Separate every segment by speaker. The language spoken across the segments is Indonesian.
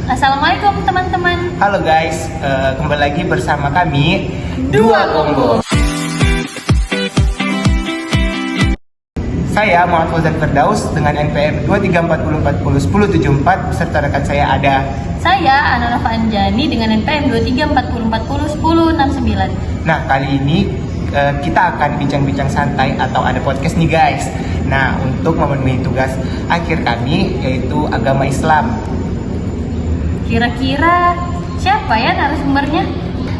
Speaker 1: Assalamualaikum teman-teman.
Speaker 2: Halo guys, kembali lagi bersama kami Dua Combo. Saya Muhammad Fauzan Firdaus dengan NPM 2340401074 beserta rekan saya ada.
Speaker 1: Saya Ana Nova Anjani dengan NPM 2340401069.
Speaker 2: Nah, kali ini kita akan bincang-bincang santai atau ada podcast nih guys. Nah, untuk memenuhi tugas akhir kami yaitu agama Islam.
Speaker 1: Kira-kira siapa ya narasumbernya?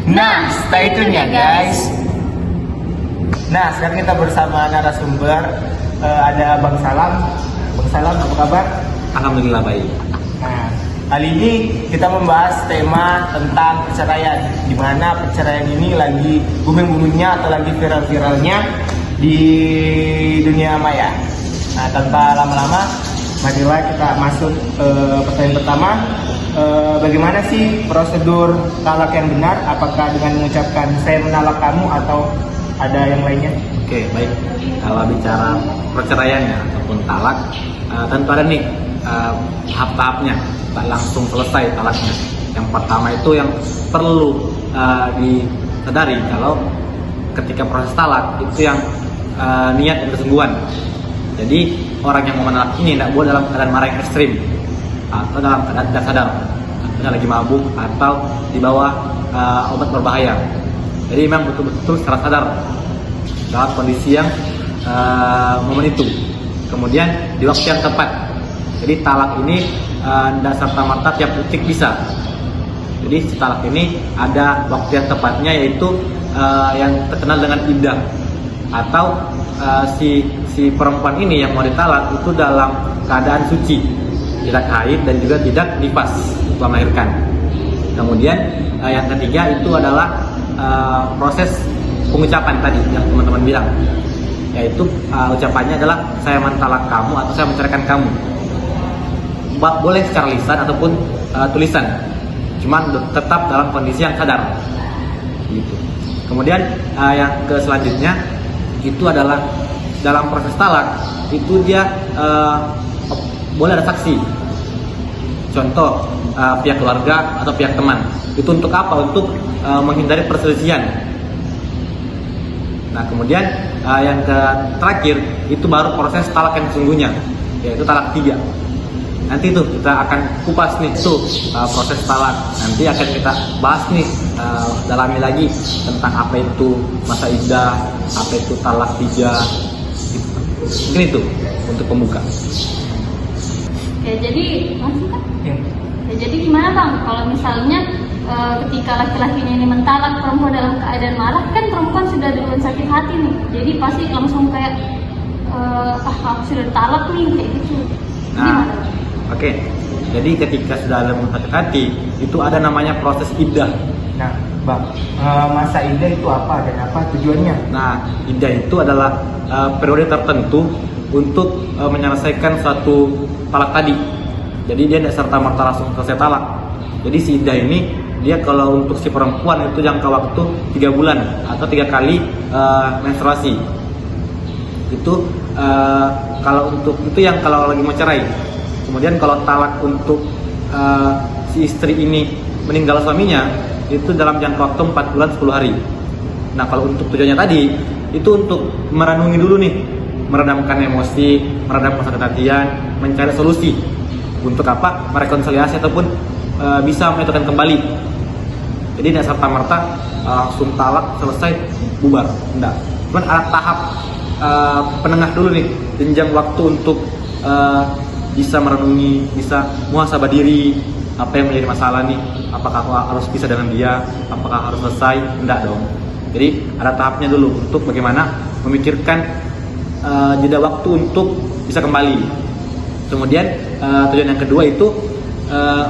Speaker 2: Nah, stay tune ya guys. Nah, sekarang kita bersama narasumber ada Bang Salam. Bang Salam, apa kabar?
Speaker 3: Alhamdulillah baik.
Speaker 2: Nah, kali ini kita membahas tema tentang perceraian, di mana perceraian ini lagi booming-boomingnya atau lagi viral-viralnya di dunia maya. Nah, tanpa lama-lama, marilah kita masuk ke pertanyaan pertama. Bagaimana sih prosedur talak yang benar? Apakah dengan mengucapkan saya menalak kamu atau ada yang lainnya?
Speaker 3: Oke, baik. Kalau bicara perceraiannya ataupun talak, tentu ada nih tahap-tahapnya. Tak langsung selesai talaknya. Yang pertama itu yang perlu disadari kalau ketika proses talak itu yang niat dan kesungguhan. Jadi orang yang mau menalak ini tidak boleh dalam keadaan marah yang ekstrim atau dalam keadaan tidak sadar, artinya lagi mabuk atau di bawah obat berbahaya. Jadi memang betul-betul secara sadar dalam kondisi yang momen itu. Kemudian di waktu yang tepat. Jadi talak ini tidak serta-merta tiap detik bisa. Jadi talak ini ada waktu yang tepatnya, yaitu yang terkenal dengan iddah, atau si perempuan ini yang mau ditalak itu dalam keadaan suci, tidak haid dan juga tidak nifas setelah melahirkan. Kemudian yang ketiga itu adalah proses pengucapan tadi yang teman-teman bilang, yaitu ucapannya adalah saya mentalak kamu atau saya menceraikan kamu. Boleh secara lisan ataupun tulisan, cuman tetap dalam kondisi yang sadar gitu. Kemudian yang selanjutnya itu adalah dalam proses talak itu dia boleh ada saksi, contoh pihak keluarga atau pihak teman. Itu untuk apa? Untuk menghindari perselisihan. Nah, kemudian yang terakhir itu baru proses talak yang sesungguhnya, yaitu talak 3. Nanti itu kita akan kupas nih itu proses talak. Nanti akan kita bahas nih, dalami lagi tentang apa itu masa iddah, apa itu talak 3. Mungkin itu untuk pembuka.
Speaker 1: Ya jadi langsung kan?
Speaker 2: Ya.
Speaker 1: Ya jadi gimana Bang? Kalau misalnya ketika laki-lakinya ini mentalak perempuan dalam keadaan marah, kan perempuan sudah duluan sakit hati nih. Jadi pasti langsung kayak aku sudah talak nih kayak gitu.
Speaker 3: Nah,
Speaker 1: Gimana?
Speaker 3: oke. Jadi ketika sudah ada sakit hati, itu ada namanya proses iddah.
Speaker 2: Nah, Bang, masa iddah itu apa dan apa tujuannya?
Speaker 3: Nah, iddah itu adalah periode tertentu untuk menyelesaikan suatu talak tadi. Jadi dia tidak serta-merta langsung selesai talak. Jadi si iddah ini dia kalau untuk si perempuan itu jangka waktu 3 bulan atau 3 kali menstruasi. Itu kalau untuk itu yang kalau lagi mau cerai. Kemudian kalau talak untuk si istri ini meninggal suaminya itu dalam jangka waktu 4 bulan 10 hari. Nah, kalau untuk tujuannya tadi itu untuk merenungi dulu nih, meredamkan emosi, meredamkan sakit hatian, mencari solusi untuk apa? Merekonsiliasi ataupun bisa menyatukan kembali. Jadi tidak serta-merta langsung talak selesai bubar, enggak. Cuman ada tahap penengah dulu nih, jenjang waktu untuk bisa merenungi, bisa muhasabah diri, apa yang menjadi masalah nih, apakah aku harus bisa dengan dia, apakah harus selesai, enggak dong. Jadi ada tahapnya dulu untuk bagaimana memikirkan jeda waktu untuk bisa kembali. Kemudian tujuan yang kedua itu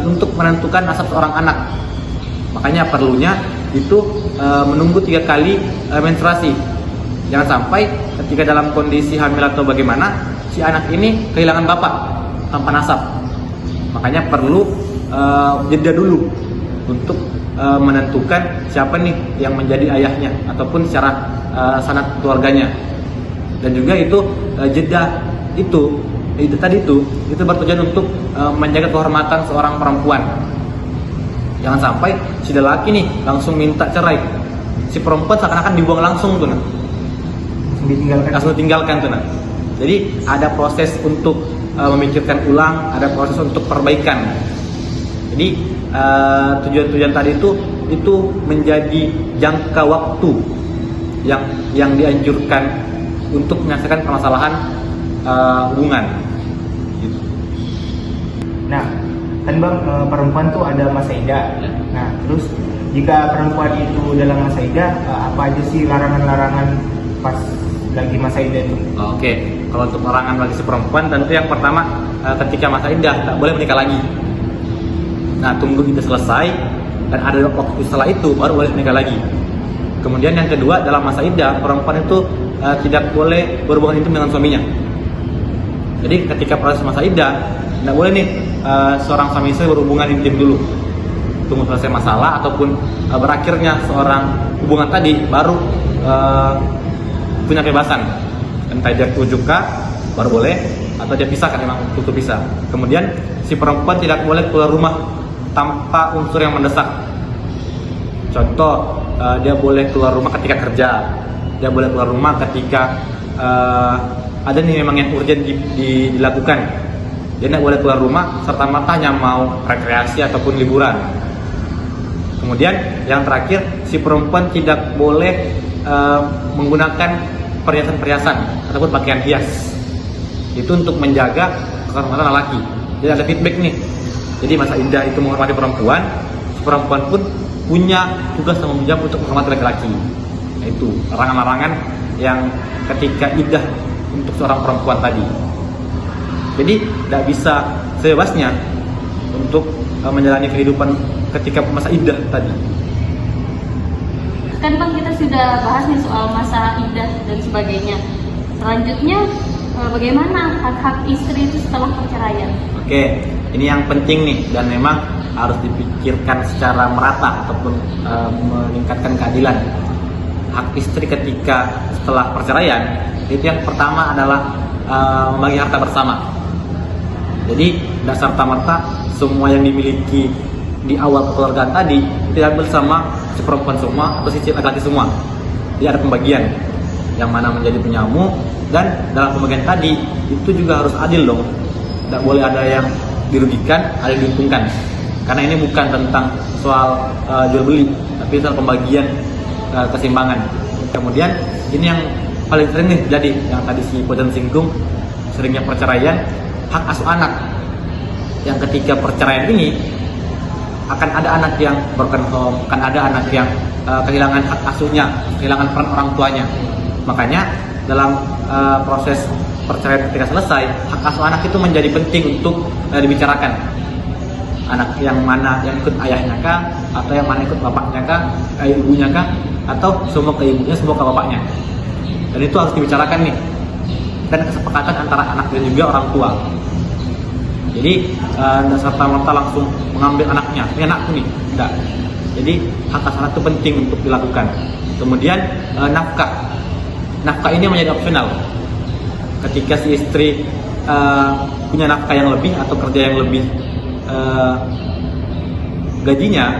Speaker 3: untuk menentukan nasab seorang anak. Makanya perlunya itu menunggu 3 kali menstruasi. Jangan sampai ketika dalam kondisi hamil atau bagaimana si anak ini kehilangan bapak tanpa nasab. Makanya perlu jeda dulu untuk menentukan siapa nih yang menjadi ayahnya ataupun secara sanad keluarganya. Dan juga itu jeda itu tadi itu bertujuan untuk menjaga kehormatan seorang perempuan. Jangan sampai si lelaki nih langsung minta cerai, si perempuan seakan-akan dibuang langsung tuh nah. Langsung ditinggalkan tuh nah. Jadi ada proses untuk memikirkan ulang, ada proses untuk perbaikan. Jadi tujuan-tujuan tadi itu menjadi jangka waktu yang dianjurkan untuk menyelesaikan permasalahan hubungan. Gitu.
Speaker 2: Nah, kan Bang, perempuan tuh ada masa idah. Nah, terus jika perempuan itu dalam masa idah, apa aja sih larangan-larangan pas lagi masa idah itu?
Speaker 3: Oke, kalau untuk larangan bagi si perempuan, tentu yang pertama ketika masa idah tak boleh menikah lagi. Nah, tunggu itu selesai dan ada waktu setelah itu baru boleh menikah lagi. Kemudian yang kedua, dalam masa idah perempuan itu tidak boleh berhubungan intim dengan suaminya. Jadi ketika proses masa idah tidak boleh nih seorang suami istri berhubungan intim dulu. Tunggu selesai masalah ataupun berakhirnya seorang hubungan tadi baru punya kebebasan. Entah dia tujuka baru boleh atau dia pisah kan memang tutup pisah. Kemudian si perempuan tidak boleh keluar rumah tanpa unsur yang mendesak. Contoh, dia boleh keluar rumah ketika kerja, dia boleh keluar rumah ketika ada nih memang yang urgent dilakukan. Dia tidak boleh keluar rumah serta merta hanya mau rekreasi ataupun liburan. Kemudian yang terakhir, si perempuan tidak boleh menggunakan perhiasan-perhiasan ataupun pakaian hias. Itu untuk menjaga kehormatan lelaki. Jadi ada feedback nih. Jadi masa idah itu menghormati perempuan, si perempuan pun punya tugas tanggung jawab untuk menghormati laki-laki. Nah, itu larangan-larangan yang ketika idah untuk seorang perempuan tadi. Jadi tidak bisa sebebasnya untuk menjalani kehidupan ketika masa idah tadi.
Speaker 1: Kan Bang, kita sudah bahas nih soal masa idah dan sebagainya. Selanjutnya bagaimana hak-hak istri itu setelah perceraian?
Speaker 3: Oke, ini yang penting nih dan memang harus dipikirkan secara merata ataupun meningkatkan keadilan. Hak istri ketika setelah perceraian itu yang pertama adalah membagi harta bersama. Jadi dasar serta-merta semua yang dimiliki di awal kekeluargaan tadi tidak bersama si perempuan semua atau si laki-laki semua. Jadi ada pembagian yang mana menjadi punyamu, dan dalam pembagian tadi itu juga harus adil dong. Tidak boleh ada yang dirugikan, ada yang diuntungkan. Karena ini bukan tentang soal jual beli, tapi soal pembagian keseimbangan. Kemudian ini yang paling sering nih jadi yang tadi si Pojan singgung, seringnya perceraian, hak asuh anak. Yang ketika perceraian ini akan ada anak yang broken home, akan ada anak yang kehilangan hak asuhnya, kehilangan peran orang tuanya. Makanya dalam proses perceraian ketika selesai, hak asuh anak itu menjadi penting untuk dibicarakan. Anak yang mana yang ikut ayahnya kah, atau yang mana ikut bapaknya kah, ibunya kah, atau semua ke ibunya, semua ke bapaknya. Dan itu harus dibicarakan nih. Dan kesepakatan antara anak dan juga orang tua. Jadi serta-merta langsung mengambil anaknya, ini anakku nih, enggak. Jadi hak asuh anak itu penting untuk dilakukan. Kemudian nafkah ini menjadi opsional. Ketika si istri punya nafkah yang lebih atau kerja yang lebih gajinya,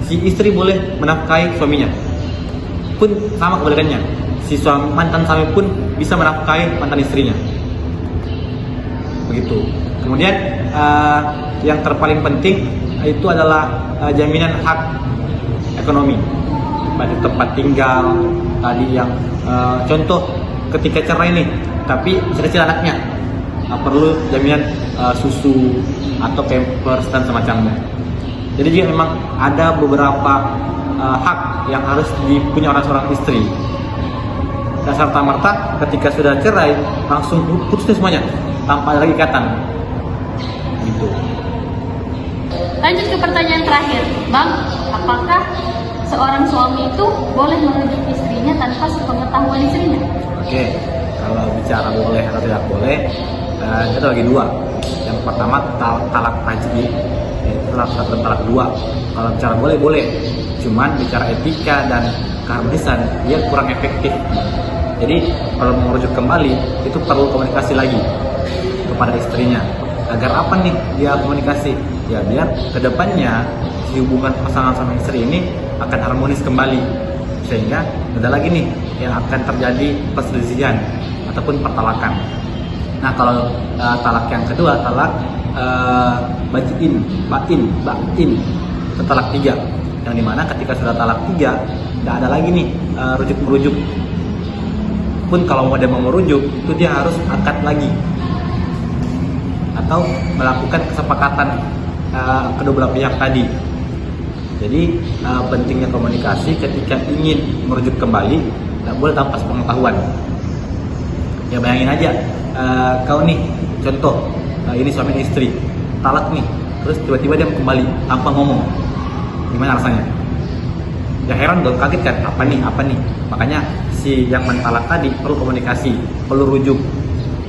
Speaker 3: si istri boleh menafkahi suaminya. Pun sama kebalikannya, si mantan suami pun bisa menafkahi mantan istrinya. Begitu. Kemudian yang terpaling penting itu adalah jaminan hak ekonomi, pada tempat tinggal tadi yang contoh ketika cerai nih, tapi kecil anaknya perlu jaminan susu atau pampers dan semacamnya. Jadi juga memang ada beberapa hak yang harus dipunya orang seorang istri. Dan serta-merta ketika sudah cerai langsung putus semuanya tanpa ada lagi ikatan. Gitu.
Speaker 1: Lanjut ke pertanyaan terakhir, Bang, apakah seorang suami itu boleh merujuk istrinya tanpa sepengetahuan istrinya?
Speaker 3: Oke, kalau bicara boleh atau tidak boleh, itu bagi dua. Yang pertama talak tajdi, talak satu dan talak dua. Kalau bicara boleh, cuman bicara etika dan keharmonisan dia kurang efektif. Jadi kalau merujuk kembali itu perlu komunikasi lagi kepada istrinya. Agar apa nih dia komunikasi? ya biar kedepannya si hubungan pasangan suami istri ini akan harmonis kembali, sehingga ada lagi nih yang akan terjadi perselisihan ataupun pertalakan. Nah kalau talak yang kedua, talak bain, itu talak 3, yang dimana ketika sudah talak 3 tidak ada lagi nih rujuk merujuk. Pun kalau dia mau merujuk itu dia harus akad lagi atau melakukan kesepakatan kedua belah pihak tadi. Jadi pentingnya komunikasi ketika ingin merujuk kembali, tidak boleh tanpa sepengetahuan. Ya bayangin aja, kau nih contoh, ini suami istri talak nih, terus tiba-tiba dia kembali tanpa ngomong, gimana rasanya? Ya heran dong, kaget kan, apa nih? Makanya si yang mentalak tadi perlu komunikasi, perlu rujuk,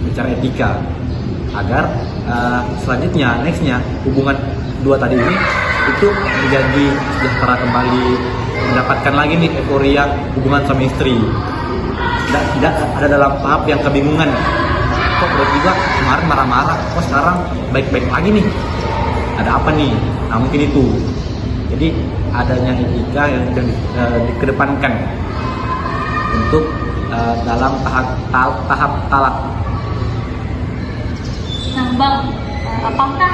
Speaker 3: bicara etika, agar selanjutnya, nextnya hubungan dua tadi ini itu menjadi sejahtera kembali, mendapatkan lagi nih euforia hubungan suami istri. Tidak ada dalam tahap yang kebingungan, kok tiba-tiba kemarin marah-marah, kok sekarang baik-baik lagi nih, ada apa nih? Nah mungkin itu. Jadi adanya etika yang dikedepankan untuk dalam tahap talak.
Speaker 1: Nah Bang, apakah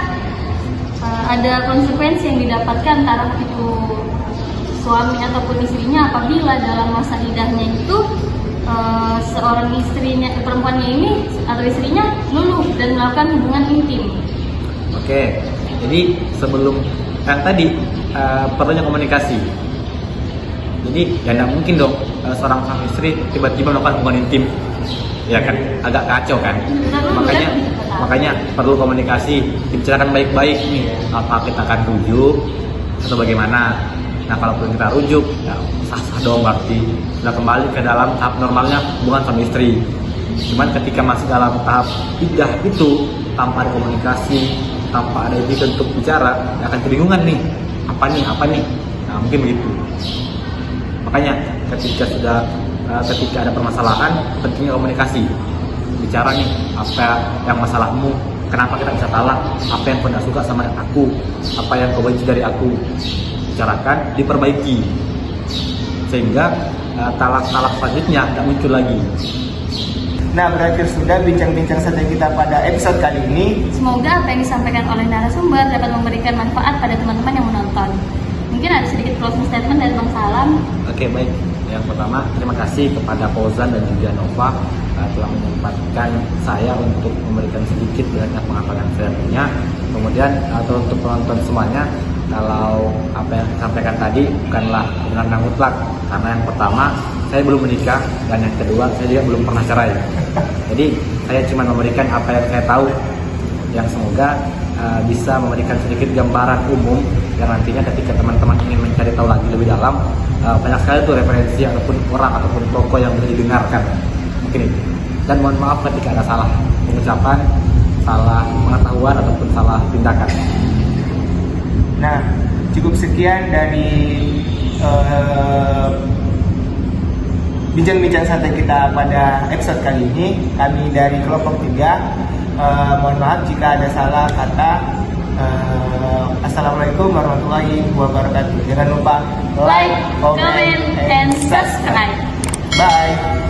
Speaker 1: ada konsekuensi yang didapatkan antara itu suami ataupun istrinya apabila dalam masa idahnya itu seorang istrinya, perempuannya ini atau istrinya luluh dan melakukan hubungan intim?
Speaker 3: Oke, jadi sebelum kan tadi perlunya komunikasi. Jadi ya tidak mungkin dong seorang suami istri tiba-tiba melakukan hubungan intim, ya kan, agak kacau kan. Makanya perlu komunikasi, dibicarakan baik-baik nih, apa kita akan rujuk atau bagaimana. Nah kalau perlu kita rujuk, ya sah-sah dong, berarti sudah kembali ke dalam tahap normalnya hubungan suami istri. Cuman ketika masih dalam tahap iddah itu, tanpa ada komunikasi, tanpa ada etika untuk bicara, ya akan kebingungan nih, apa nih. Nah mungkin begitu. Makanya ketika ada permasalahan, pentingnya komunikasi. Bicara nih, apa yang masalahmu, kenapa kita bisa talak, apa yang kau tidak suka sama aku, apa yang kau benci dari aku, bicarakan, diperbaiki, sehingga talak-talak selanjutnya tidak muncul lagi.
Speaker 2: Nah, berakhir sudah bincang-bincang santai kita pada episode kali ini.
Speaker 1: Semoga apa yang disampaikan oleh narasumber dapat memberikan manfaat pada teman-teman yang menonton. Mungkin ada sedikit closing statement dari Bang Salam.
Speaker 3: Oke, baik. Yang pertama, terima kasih kepada Fauzan dan juga Nova telah menyempatkan saya untuk memberikan sedikit banyak pengetahuan yang saya punya. Kemudian atau untuk penonton semuanya, kalau apa yang disampaikan tadi bukanlah kebenaran mutlak, karena yang pertama saya belum menikah dan yang kedua saya juga belum pernah cerai. Jadi saya cuma memberikan apa yang saya tahu, yang semoga bisa memberikan sedikit gambaran umum yang nantinya ketika teman-teman ingin mencari tahu lagi lebih dalam, banyak sekali tuh referensi ataupun orang ataupun tokoh yang bisa didengarkan. Mungkin itu. Dan mohon maaf ketika ada salah pengucapan, salah pengetahuan ataupun salah tindakan.
Speaker 2: Nah, cukup sekian dari bincang-bincang santai kita pada episode kali ini. Kami dari kelompok 3 mohon maaf jika ada salah kata. Assalamualaikum warahmatullahi wabarakatuh. Jangan lupa
Speaker 1: Like, comment, and subscribe.
Speaker 2: Bye.